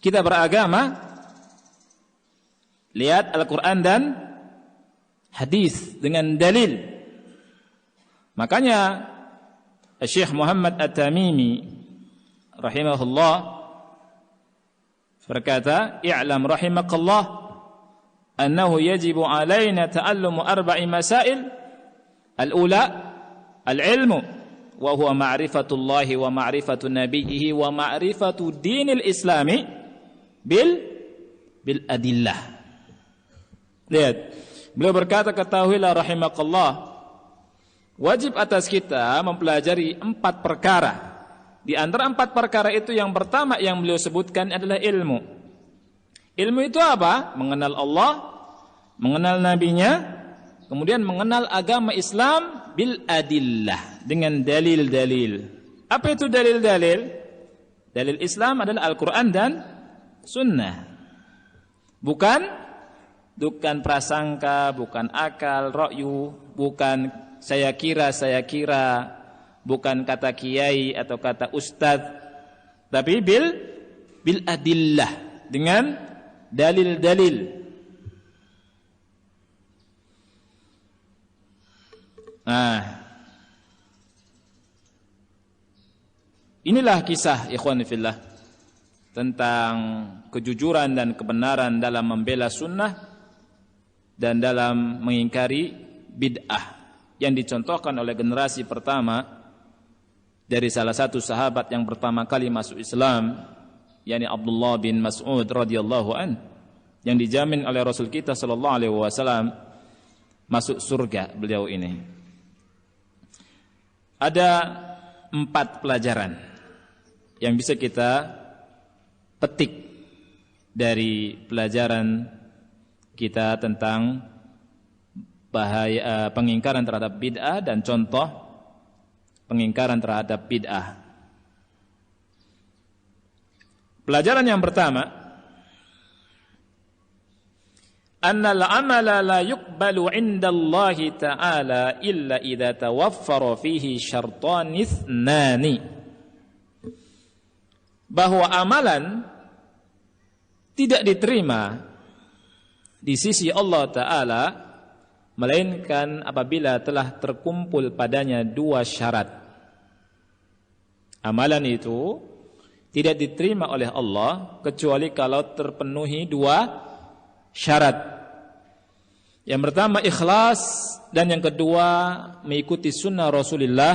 kita beragama, lihat Al-Quran dan hadis dengan dalil. Makanya Syekh Muhammad At-Tamimi rahimahullah berkata, "I'lam rahimakallah annahu yajibu alaina ta'allumu arba'i masail. Al-ula al-ilmu wa huwa ma'rifatullahi wa ma'rifatu nabiyhi wa ma'rifatu dinil islami bil adillah." Lihat, beliau berkata, ketahuilah rahimakallah, wajib atas kita mempelajari 4 perkara. Di antara 4 perkara itu yang pertama yang beliau sebutkan adalah ilmu. Ilmu itu apa? Mengenal Allah, mengenal nabinya, kemudian mengenal agama Islam bil adillah, dengan dalil-dalil. Apa itu dalil-dalil? Dalil Islam adalah Al-Quran dan Sunnah. Bukan prasangka, bukan akal, ra'yu, bukan saya kira, bukan kata kiai atau kata ustadz, tapi bil adillah, dengan dalil-dalil. Nah, inilah kisah ikhwan fillah tentang kejujuran dan kebenaran dalam membela sunnah dan dalam mengingkari bid'ah yang dicontohkan oleh generasi pertama dari salah satu sahabat yang pertama kali masuk Islam, yakni Abdullah bin Mas'ud radhiyallahu an, yang dijamin oleh Rasul kita sallallahu alaihi wasallam masuk surga beliau ini. Ada 4 pelajaran yang bisa kita petik dari pelajaran kita tentang bahaya pengingkaran terhadap bid'ah dan contoh pengingkaran terhadap bid'ah. Pelajaran yang pertama, annal amala la yuqbalu 'inda Allah ta'ala illa idza tawaffara fihi syartan ithnani. Bahwa amalan tidak diterima di sisi Allah Ta'ala melainkan apabila telah terkumpul padanya 2 syarat. Amalan itu tidak diterima oleh Allah kecuali kalau terpenuhi 2 syarat. Yang pertama ikhlas, dan yang kedua mengikuti sunnah Rasulullah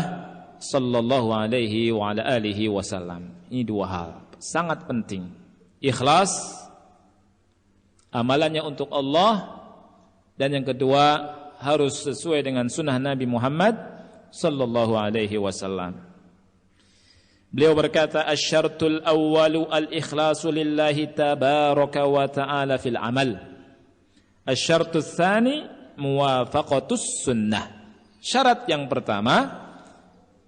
sallallahu alaihi wa ala alihi wasallam. Ini 2 hal sangat penting. Ikhlas, amalannya untuk Allah, dan yang kedua harus sesuai dengan sunnah Nabi Muhammad sallallahu alaihi wasallam. Beliau berkata, "Asy-syartul awwalu al-ikhlasu lillahi tabaraka wa ta'ala fil amal. Asy-syartul tsani muwafaqatus sunnah." Syarat yang pertama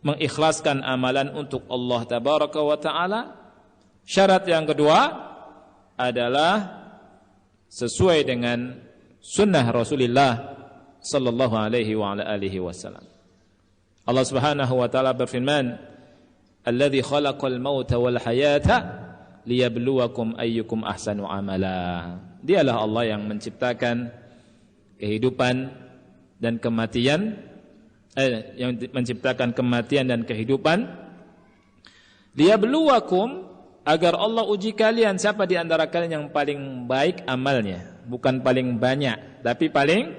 mengikhlaskan amalan untuk Allah tabaraka wa ta'ala. Syarat yang kedua adalah sesuai dengan sunnah Rasulullah sallallahu alaihi wa ala alihi wasallam. Allah Subhanahu wa taala berfirman, "Alladzi khalaqal mauta wal hayata liyabluwakum ayyukum ahsanu amala." Dialah Allah yang menciptakan kehidupan dan kematian, yang menciptakan kematian dan kehidupan. Liyabluwakum, agar Allah uji kalian siapa di antara kalian yang paling baik amalnya, bukan paling banyak, tapi paling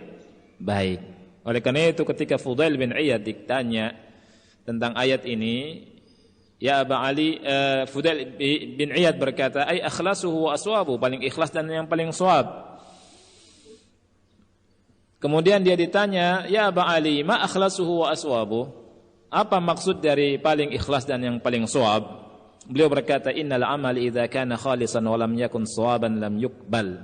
baik. Oleh karena itu ketika Fudail bin Iyad ditanya tentang ayat ini, ya Aba Ali, Fudail bin Iyad berkata, "Ai akhlasuhu wa aswabu," paling ikhlas dan yang paling shawab. Kemudian dia ditanya, "Ya Aba Ali, ma akhlasuhu wa aswabu?" Apa maksud dari paling ikhlas dan yang paling shawab? Beliau berkata, "Innal amal idza kana khalisan wa lam yakun shawaban lam yuqbal.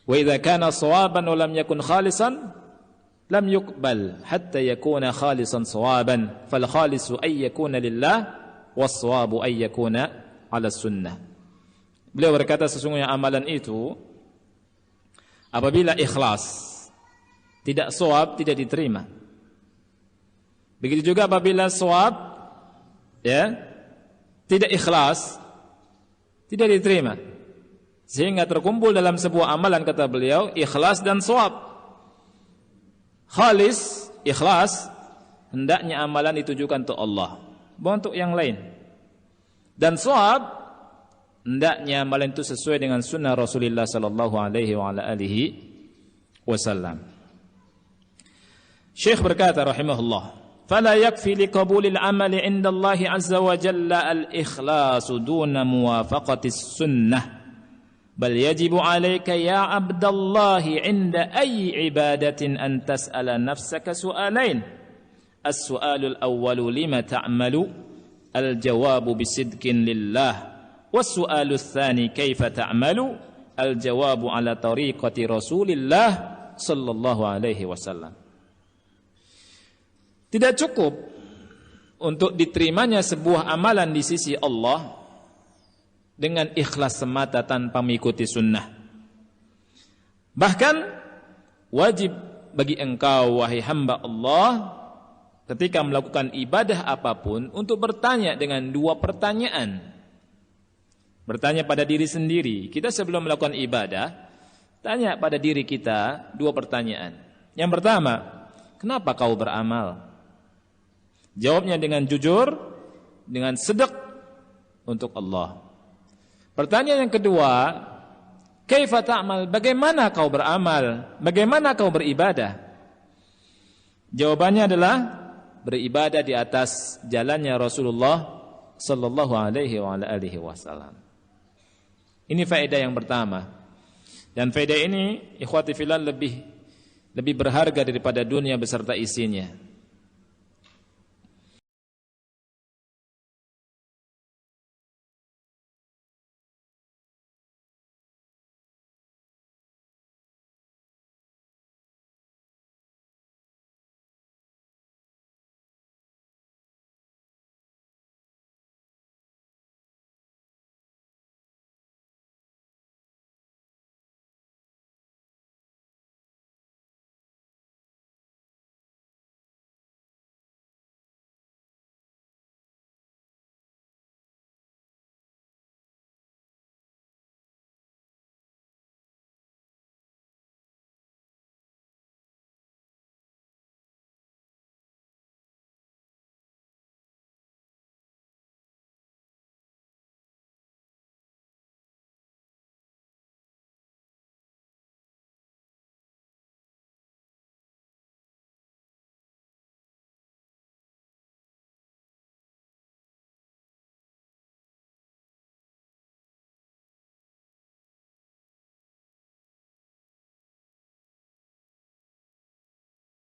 Wa idza kana shawaban wa lam yakun khalisan lam yuqbal hatta yakuna khalisan shawaban. Fal khalisu ay yakuna lillah was shawabu ay yakuna 'ala sunnah." Beliau berkata sesungguhnya amalan itu apabila ikhlas, tidak shawab, tidak diterima. Begitu juga apabila shawab, ya, tidak ikhlas, tidak diterima. Sehingga terkumpul dalam sebuah amalan, kata beliau, ikhlas dan shawab. Khalis, ikhlas, hendaknya amalan ditujukan untuk Allah, bukan untuk yang lain. Dan shawab, hendaknya amalan itu sesuai dengan sunnah Rasulullah sallallahu alaihi wasallam. Syekh berkata rahimahullah, "Fala yakfi liqabulil amali 'inda Allah 'azza wa jalla al-ikhlasu duna muwafaqati sunnah, bal yajibu 'alaika ya 'abdallah 'inda ayyi ibadatin an tas'ala nafsaka su'alain. As-su'alul awwalu lima ta'malu, al-jawabu bisidqin lillah. Was-su'alu tsani kaifa ta'malu, al-jawabu 'ala tariqati Rasulillah sallallahu alaihi wasallam." Tidak cukup untuk diterimanya sebuah amalan di sisi Allah dengan ikhlas semata tanpa mengikuti sunnah. Bahkan wajib bagi engkau wahai hamba Allah ketika melakukan ibadah apapun untuk bertanya dengan dua pertanyaan. Bertanya pada diri sendiri. Kita sebelum melakukan ibadah, tanya pada diri kita dua pertanyaan. Yang pertama, kenapa kau beramal? Jawabnya dengan jujur, dengan sedek untuk Allah. Pertanyaan yang kedua, kaifa ta'mal? Bagaimana kau beramal? Bagaimana kau beribadah? Jawabannya adalah beribadah di atas jalannya Rasulullah sallallahu alaihi wasallam. Ini faedah yang pertama. Dan faedah ini ikhwati fillah lebih berharga daripada dunia beserta isinya.